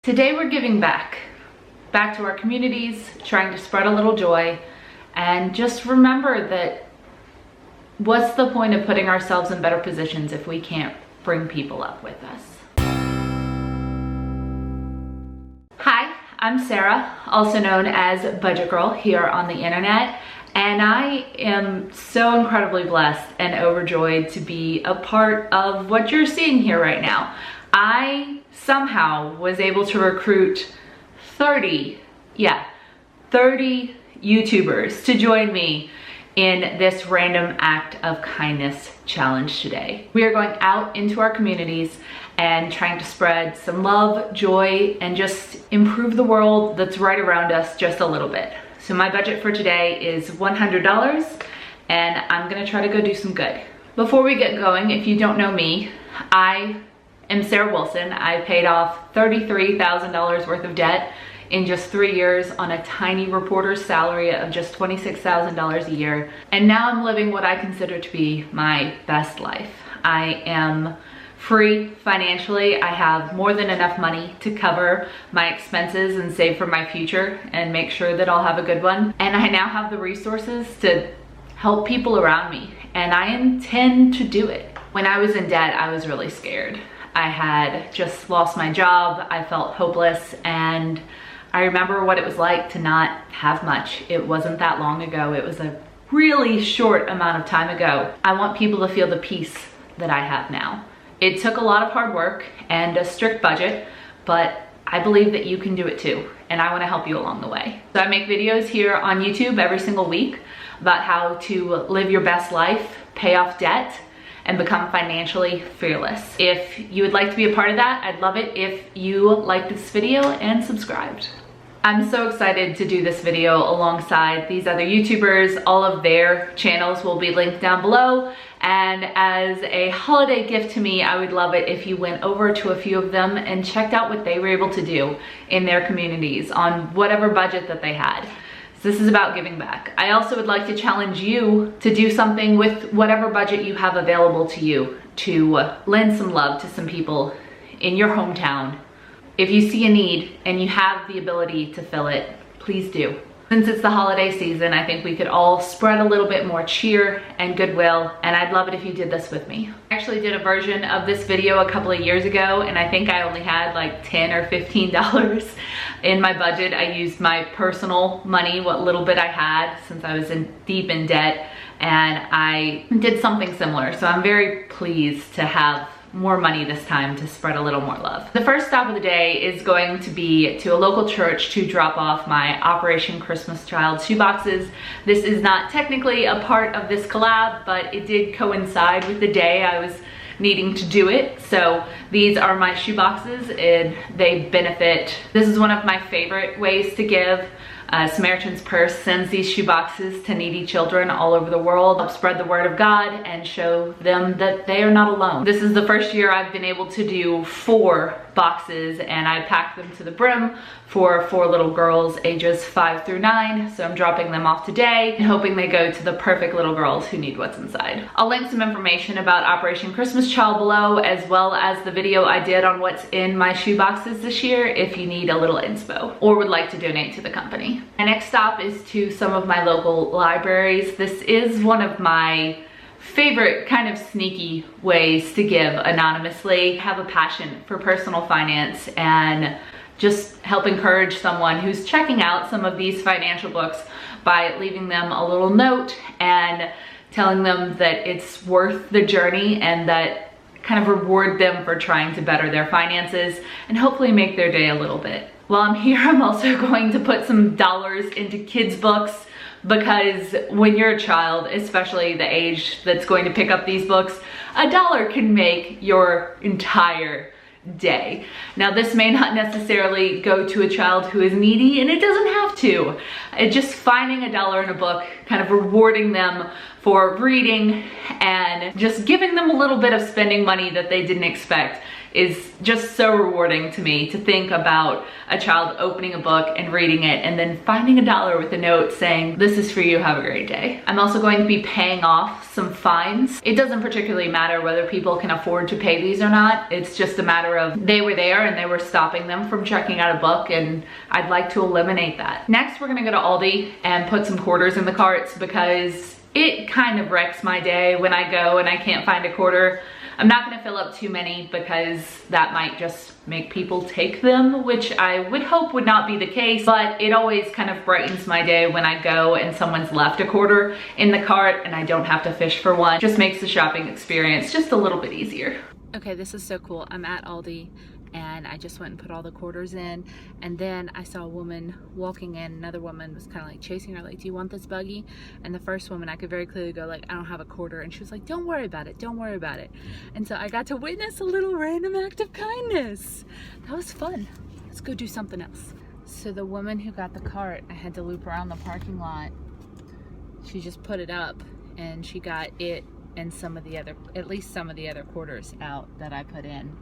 Today we're giving back to our communities, trying to spread a little joy, and just remember that what's the point of putting ourselves in better positions if we can't bring people up with us? Hi, I'm Sarah, also known as Budget Girl here on the internet, and I am so incredibly blessed and overjoyed to be a part of what you're seeing here right now. I somehow was able to recruit 30 YouTubers to join me in this random act of kindness challenge today. We are going out into our communities and trying to spread some love, joy, and just improve the world that's right around us just a little bit. So my budget for today is $100, and I'm gonna try to go do some good. Before we get going, if you don't know me, I am Sarah Wilson. I paid off $33,000 worth of debt in just 3 years on a tiny reporter's salary of just $26,000 a year. And now I'm living what I consider to be my best life. I am free financially. I have more than enough money to cover my expenses and save for my future and make sure that I'll have a good one. And I now have the resources to help people around me, and I intend to do it. When I was in debt, I was really scared. I had just lost my job. I felt hopeless, and I remember what it was like to not have much. It wasn't that long ago. It was a really short amount of time ago. I want people to feel the peace that I have now. It took a lot of hard work and a strict budget, but I believe that you can do it too, and I want to help you along the way. So I make videos here on YouTube every single week about how to live your best life, pay off debt, and become financially fearless. If you would like to be a part of that, I'd love it if you liked this video and subscribed. I'm so excited to do this video alongside these other YouTubers. All of their channels will be linked down below, and as a holiday gift to me, I would love it if you went over to a few of them and checked out what they were able to do in their communities on whatever budget that they had. This is about giving back. I also would like to challenge you to do something with whatever budget you have available to you to lend some love to some people in your hometown. If you see a need and you have the ability to fill it, please do. Since it's the holiday season, I think we could all spread a little bit more cheer and goodwill, and I'd love it if you did this with me. I actually did a version of this video a couple of years ago, and I think I only had like $10 or $15 in my budget. I used my personal money, what little bit I had, since I was deep in debt, and I did something similar. So I'm very pleased to have more money this time to spread a little more love. The first stop of the day is going to be to a local church to drop off my Operation Christmas Child shoeboxes. This is not technically a part of this collab, but it did coincide with the day I was needing to do it. So these are my shoeboxes, and they benefit. This is one of my favorite ways to give. Samaritan's Purse sends these shoeboxes to needy children all over the world, help spread the word of God and show them that they are not alone. This is the first year I've been able to do 4 boxes, and I packed them to the brim for 4 little girls ages 5 through 9. So I'm dropping them off today and hoping they go to the perfect little girls who need what's inside. I'll link some information about Operation Christmas Child below, as well as the video I did on what's in my shoeboxes this year if you need a little inspo or would like to donate to the company. My next stop is to some of my local libraries. This is one of my favorite kind of sneaky ways to give anonymously. I have a passion for personal finance and just help encourage someone who's checking out some of these financial books by leaving them a little note and telling them that it's worth the journey and that kind of reward them for trying to better their finances and hopefully make their day a little bit. While I'm here, I'm also going to put some dollars into kids' books, because when you're a child, especially the age that's going to pick up these books, $1 can make your entire day. Now, this may not necessarily go to a child who is needy, and it doesn't have to. It's just finding $1 in a book, kind of rewarding them for reading and just giving them a little bit of spending money that they didn't expect, is just so rewarding to me, to think about a child opening a book and reading it and then finding $1 with a note saying, "This is for you, have a great day." I'm also going to be paying off some fines. It doesn't particularly matter whether people can afford to pay these or not. It's just a matter of they were there and they were stopping them from checking out a book, and I'd like to eliminate that. Next, we're gonna go to Aldi and put some quarters in the carts because it kind of wrecks my day when I go and I can't find a quarter. I'm not gonna fill up too many because that might just make people take them, which I would hope would not be the case, but it always kind of brightens my day when I go and someone's left a quarter in the cart and I don't have to fish for one. Just makes the shopping experience just a little bit easier. Okay, this is so cool. I'm at Aldi and I just went and put all the quarters in, and then I saw a woman walking in. Another woman was kind of like chasing her, like, "Do you want this buggy?" And the first woman, I could very clearly go like, "I don't have a quarter," and she was like, "Don't worry about it, don't worry about it." And so I got to witness a little random act of kindness. That was fun. Let's go do something else. So the woman who got the cart, I had to loop around the parking lot. She just put it up and she got it and some of the other, at least some of the other quarters out that I put in.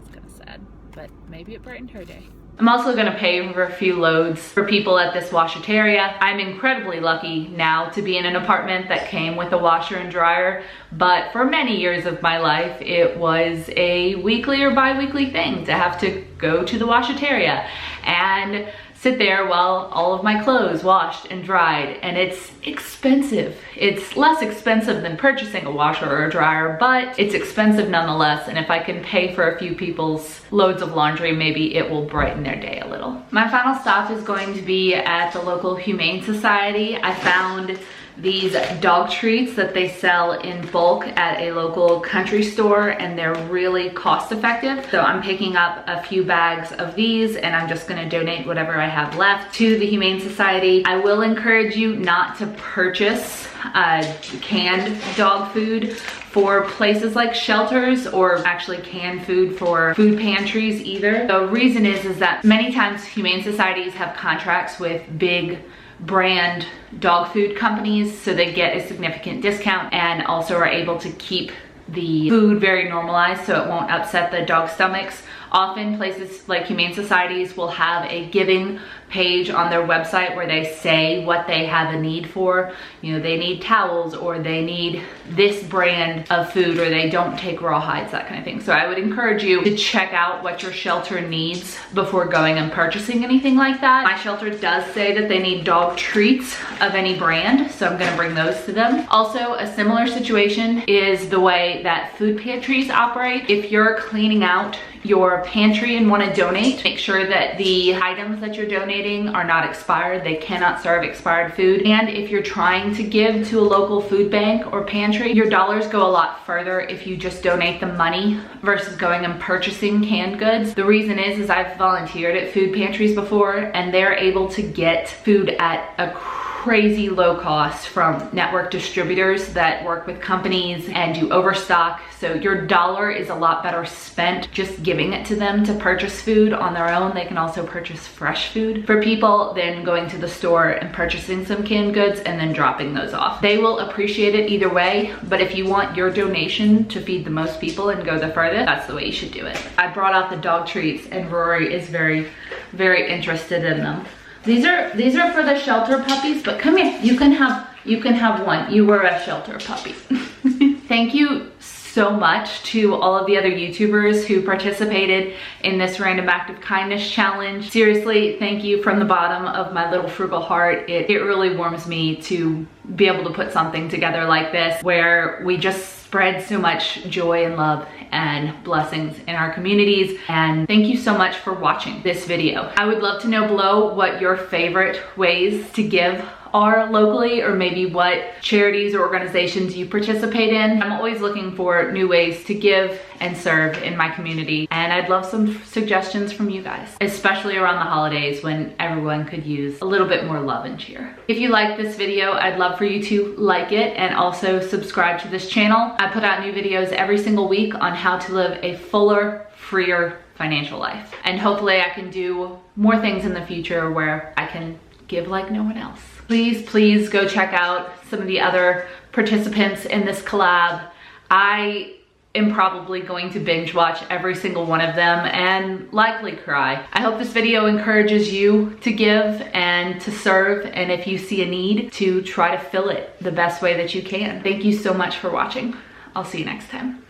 It's kind of sad, but maybe it brightened her day. I'm also gonna pay for a few loads for people at this washateria. I'm incredibly lucky now to be in an apartment that came with a washer and dryer, but for many years of my life, it was a weekly or bi-weekly thing to have to go to the washateria and sit there while all of my clothes washed and dried, and it's expensive. It's less expensive than purchasing a washer or a dryer, but it's expensive nonetheless, and if I can pay for a few people's loads of laundry, maybe it will brighten their day a little. My final stop is going to be at the local Humane Society. I found these dog treats that they sell in bulk at a local country store, and they're really cost effective. So I'm picking up a few bags of these and I'm just gonna donate whatever I have left to the Humane Society. I will encourage you not to purchase canned dog food for places like shelters, or actually canned food for food pantries either. The reason is that many times Humane Societies have contracts with big brand dog food companies, so they get a significant discount and also are able to keep the food very normalized so it won't upset the dog stomachs. Often places like Humane Societies will have a giving page on their website where they say what they have a need for. You know, they need towels, or they need this brand of food, or they don't take raw hides, that kind of thing. So I would encourage you to check out what your shelter needs before going and purchasing anything like that. My shelter does say that they need dog treats of any brand, so I'm gonna bring those to them. Also, a similar situation is the way that food pantries operate. If you're cleaning out your pantry and want to donate, make sure that the items that you're donating are not expired. They cannot serve expired food. And if you're trying to give to a local food bank or pantry, your dollars go a lot further if you just donate the money versus going and purchasing canned goods. The reason is I've volunteered at food pantries before, and they're able to get food at a crazy low cost from network distributors that work with companies and do overstock. So your dollar is a lot better spent just giving it to them to purchase food on their own. They can also purchase fresh food for people than going to the store and purchasing some canned goods and then dropping those off. They will appreciate it either way, but if you want your donation to feed the most people and go the furthest, that's the way you should do it. I brought out the dog treats and Rory is very, very interested in them. These are for the shelter puppies, but come here, you can have one. You were a shelter puppy. Thank you so much to all of the other YouTubers who participated in this random act of kindness challenge. Seriously, thank you from the bottom of my little frugal heart. It really warms me to be able to put something together like this where we just spread so much joy and love and blessings in our communities. And thank you so much for watching this video. I would love to know below what your favorite ways to give are locally, or maybe what charities or organizations you participate in. I'm always looking for new ways to give and serve in my community, and I'd love some suggestions from you guys, especially around the holidays when everyone could use a little bit more love and cheer. If you like this video, I'd love for you to like it and also subscribe to this channel. I put out new videos every single week on how to live a fuller, freer financial life, and hopefully I can do more things in the future where I can give like no one else. Please go check out some of the other participants in this collab. I am probably going to binge watch every single one of them and likely cry. I hope this video encourages you to give and to serve, and if you see a need, to try to fill it the best way that you can. Thank you so much for watching. I'll see you next time.